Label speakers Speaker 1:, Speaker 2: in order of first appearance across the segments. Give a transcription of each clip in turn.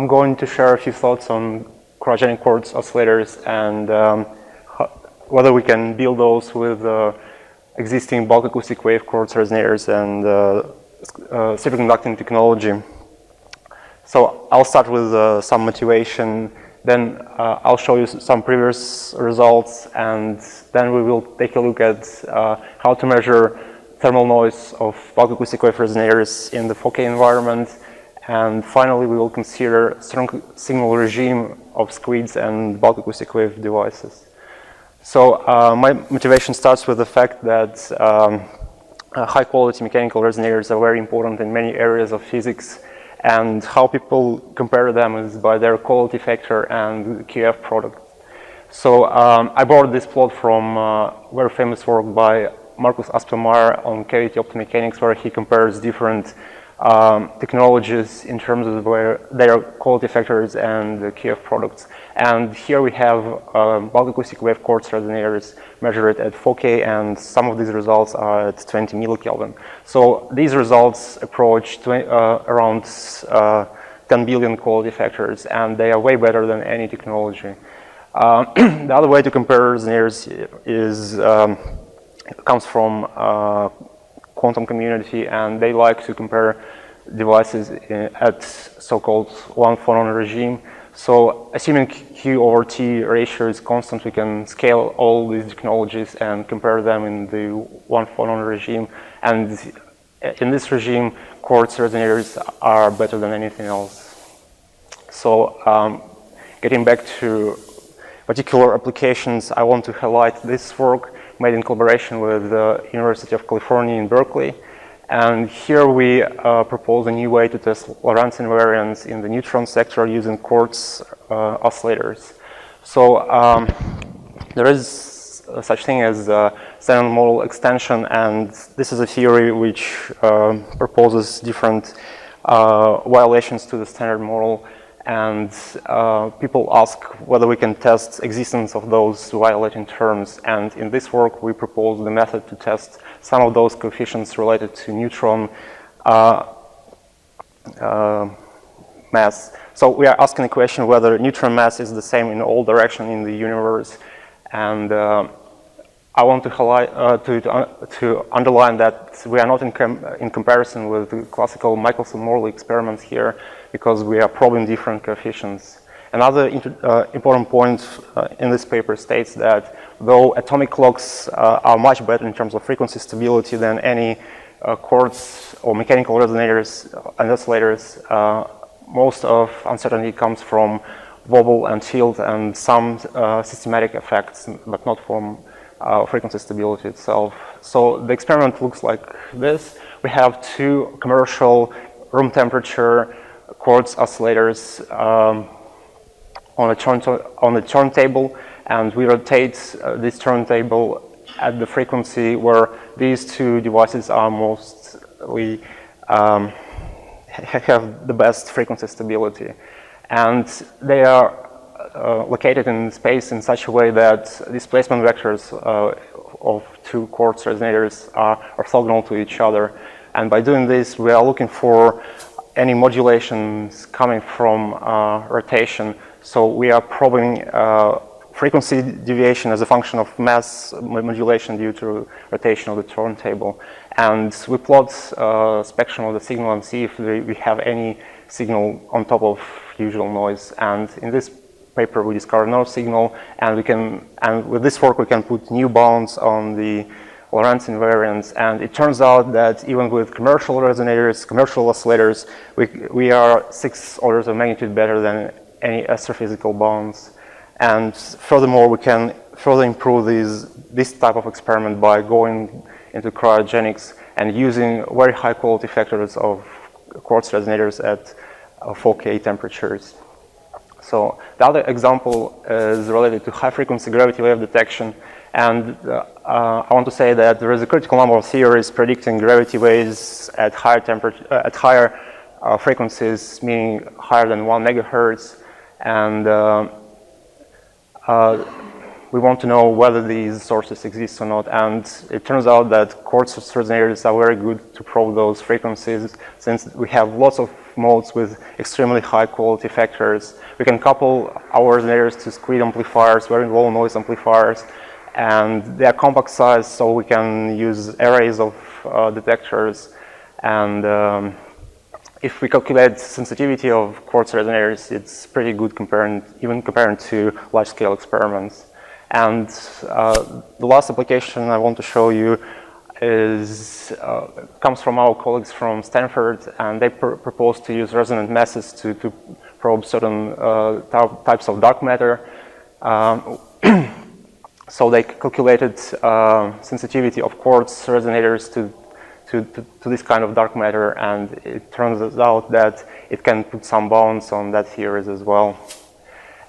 Speaker 1: I'm going to share a few thoughts on cryogenic quartz oscillators and whether we can build those with existing bulk acoustic wave quartz resonators and superconducting technology. So I'll start with some motivation, then I'll show you some previous results, and then we will take a look at how to measure thermal noise of bulk acoustic wave resonators in the 4K environment. And finally, we will consider strong signal regime of SQUIDs and bulk acoustic wave devices. So my motivation starts with the fact that high-quality mechanical resonators are very important in many areas of physics, and how people compare them is by their quality factor and QF product. So I borrowed this plot from a very famous work by Markus Aspelmayer on cavity optomechanics, where he compares different technologies in terms of their quality factors and the QF products. And here we have bulk acoustic wave quartz resonators measured at 4K, and some of these results are at 20 millikelvin. So these results approach around 10 billion quality factors, and they are way better than any technology. The other way to compare resonators is comes from quantum community, and they like to compare devices at so-called one phonon regime. So assuming Q over T ratio is constant, we can scale all these technologies and compare them in the one phonon regime. And in this regime, quartz resonators are better than anything else. So getting back to particular applications, I want to highlight this work made in collaboration with the University of California in Berkeley. And here we propose a new way to test Lorentz invariance in the neutron sector using quartz oscillators. So there is such thing as standard model extension, and this is a theory which proposes different violations to the standard model. And people ask whether we can test existence of those violating terms. And in this work, we propose the method to test some of those coefficients related to neutron mass. So we are asking the question whether neutron mass is the same in all directions in the universe. And I want to highlight, to underline that we are not in comparison with the classical Michelson-Morley experiments here, because we are probing different coefficients. Another important point in this paper states that though atomic clocks are much better in terms of frequency stability than any quartz or mechanical resonators and oscillators, most of uncertainty comes from wobble and tilt and some systematic effects, but not from frequency stability itself. So the experiment looks like this. We have two commercial room temperature quartz oscillators on a turntable, and we rotate this turntable at the frequency where these two devices are mostly have the best frequency stability. And they are located in space in such a way that displacement vectors of two quartz resonators are orthogonal to each other. And by doing this, we are looking for any modulations coming from rotation. So we are probing frequency deviation as a function of mass modulation due to rotation of the turntable. And we plot spectrum of the signal and see if we have any signal on top of usual noise. And in this paper, we discovered no signal, and with this work, we can put new bounds on the Lorentz invariance. And it turns out that even with commercial resonators, commercial oscillators, we are 6 orders of magnitude better than any astrophysical bounds. And furthermore, we can further improve this type of experiment by going into cryogenics and using very high quality factors of quartz resonators at 4K temperatures. So the other example is related to high frequency gravity wave detection. And I want to say that there is a critical number of theories predicting gravity waves at higher frequencies, meaning higher than 1 megahertz. And we want to know whether these sources exist or not. And it turns out that quartz resonators are very good to probe those frequencies, since we have lots of modes with extremely high quality factors. We can couple our resonators to SQUID amplifiers, very low noise amplifiers, and they are compact size, so we can use arrays of detectors. And if we calculate sensitivity of quartz resonators, it's pretty good even compared to large-scale experiments. And the last application I want to show you comes from our colleagues from Stanford, and they propose to use resonant masses to probe certain types of dark matter. So they calculated sensitivity of quartz resonators to this kind of dark matter, and it turns out that it can put some bounds on that theories as well.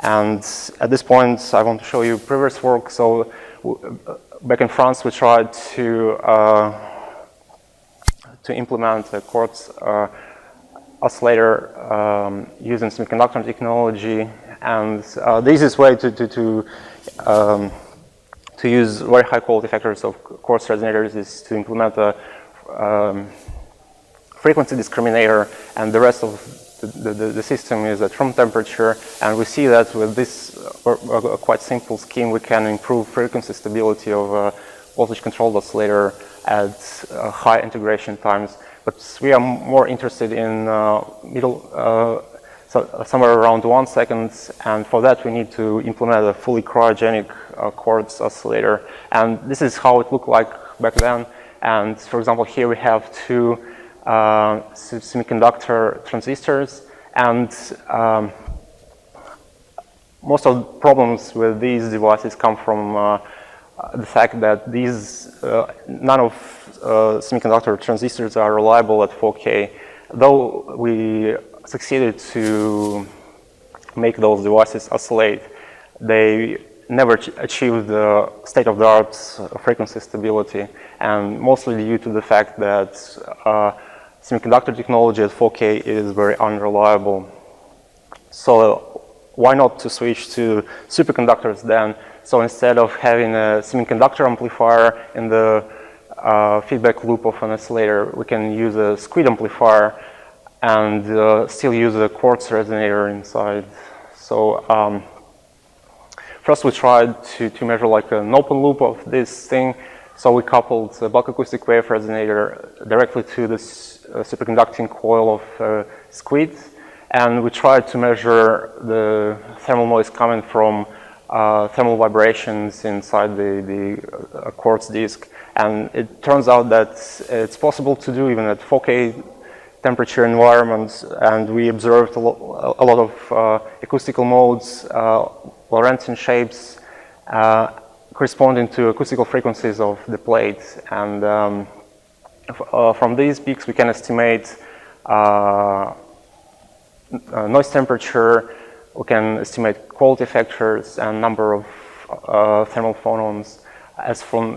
Speaker 1: And at this point, I want to show you previous work. So back in France, we tried to implement a quartz oscillator using semiconductor technology, and the easiest way to use very high quality factors of quartz resonators is to implement a frequency discriminator, and the rest of the system is at room temperature. And we see that with this quite simple scheme, we can improve frequency stability of a voltage controlled oscillator at high integration times. But we are more interested in somewhere around 1 second, and for that we need to implement a fully cryogenic quartz oscillator. And this is how it looked like back then. And for example, here we have two semiconductor transistors, and most of the problems with these devices come from the fact that none of semiconductor transistors are reliable at 4K. Though we succeeded to make those devices oscillate, they never achieved the state-of-the-art frequency stability, and mostly due to the fact that semiconductor technology at 4K is very unreliable. So why not to switch to superconductors then? So instead of having a semiconductor amplifier in the feedback loop of an oscillator, we can use a SQUID amplifier and still use a quartz resonator inside. So first we tried to measure like an open loop of this thing. So we coupled the bulk acoustic wave resonator directly to the superconducting coil of SQUID, and we tried to measure the thermal noise coming from thermal vibrations inside the quartz disk. And it turns out that it's possible to do even at 4K temperature environments, and we observed a lot of acoustical modes, Lorentzian shapes, corresponding to acoustical frequencies of the plate. And from these peaks, we can estimate noise temperature, we can estimate quality factors and number of thermal phonons. As from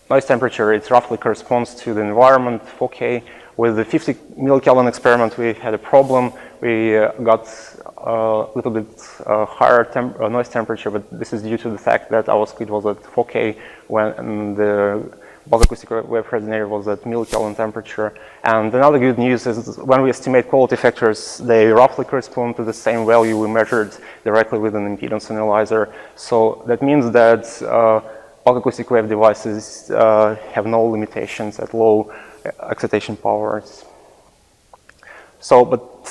Speaker 1: noise temperature, it roughly corresponds to the environment 4K. With the 50 millikelvin experiment, we had a problem. We got a little bit higher noise temperature, but this is due to the fact that our SQUID was at 4K when the bulk acoustic wave resonator was at millikelvin temperature. And another good news is when we estimate quality factors, they roughly correspond to the same value we measured directly with an impedance analyzer. So that means that bulk acoustic wave devices have no limitations at low excitation powers. So, but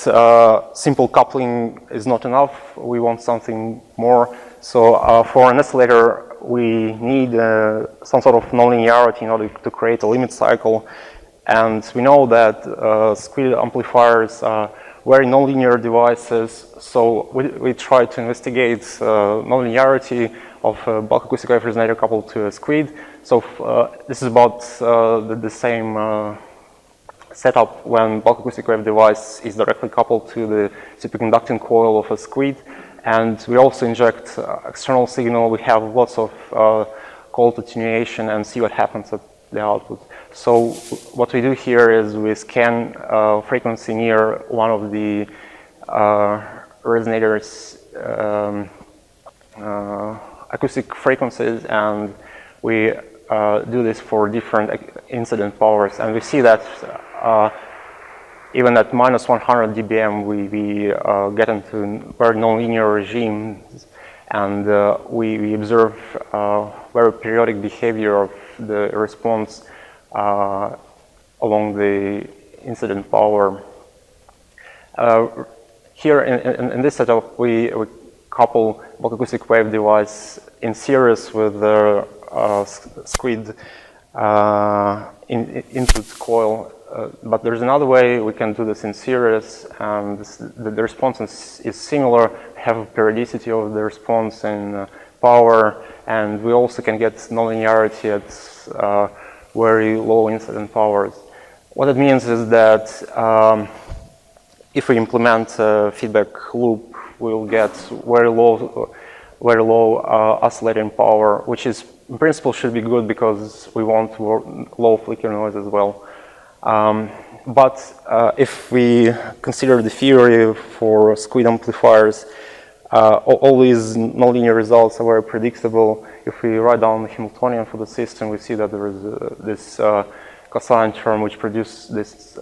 Speaker 1: simple coupling is not enough. We want something more. So for an oscillator, we need some sort of nonlinearity in order to create a limit cycle. And we know that SQUID amplifiers are very nonlinear devices. So we try to investigate nonlinearity of a bulk acoustic wave resonator coupled to a SQUID. So this is about the same setup when bulk acoustic wave device is directly coupled to the superconducting coil of a SQUID. And we also inject external signal. We have lots of cold attenuation and see what happens at the output. So what we do here is we scan frequency near one of the resonator's acoustic frequencies, and we do this for different incident powers. And we see that even at minus 100 dBm, we get into very nonlinear regimes, and we observe very periodic behavior of the response along the incident power. Here in this setup, we couple bulk acoustic wave device in series with the SQUID input coil. But there's another way we can do this in series, and the response is similar, have a periodicity of the response in power, and we also can get nonlinearity at very low incident powers. What it means is that if we implement a feedback loop, we'll get very low oscillating power, which is in principle should be good because we want low flicker noise as well. But if we consider the theory for SQUID amplifiers, all these nonlinear results are very predictable. If we write down the Hamiltonian for the system, we see that there is this cosine term which produces this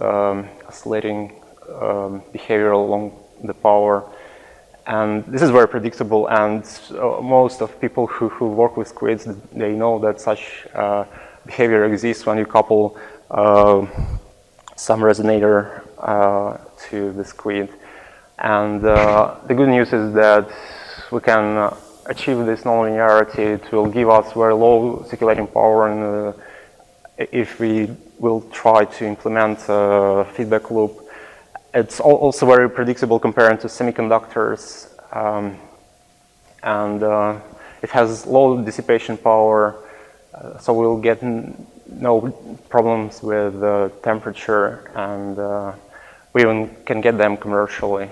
Speaker 1: oscillating behavior along the power. And this is very predictable, and most of people who work with SQUIDs, they know that such behavior exists when you couple some resonator to the SQUID. And the good news is that we can achieve this nonlinearity. It will give us very low circulating power, and if we will try to implement a feedback loop. It's also very predictable compared to semiconductors, and it has low dissipation power, so we'll get no problems with temperature, and we even can get them commercially.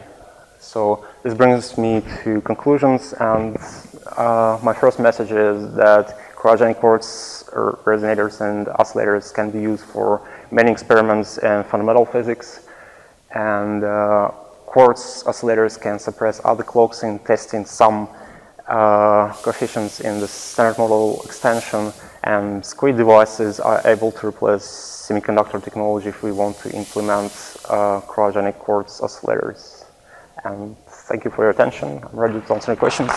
Speaker 1: So this brings me to conclusions, and my first message is that cryogenic quartz resonators and oscillators can be used for many experiments in fundamental physics. And quartz oscillators can suppress other clocks in testing some coefficients in the standard model extension, and SQUID devices are able to replace semiconductor technology if we want to implement cryogenic quartz oscillators. And thank you for your attention. I'm ready to answer any questions.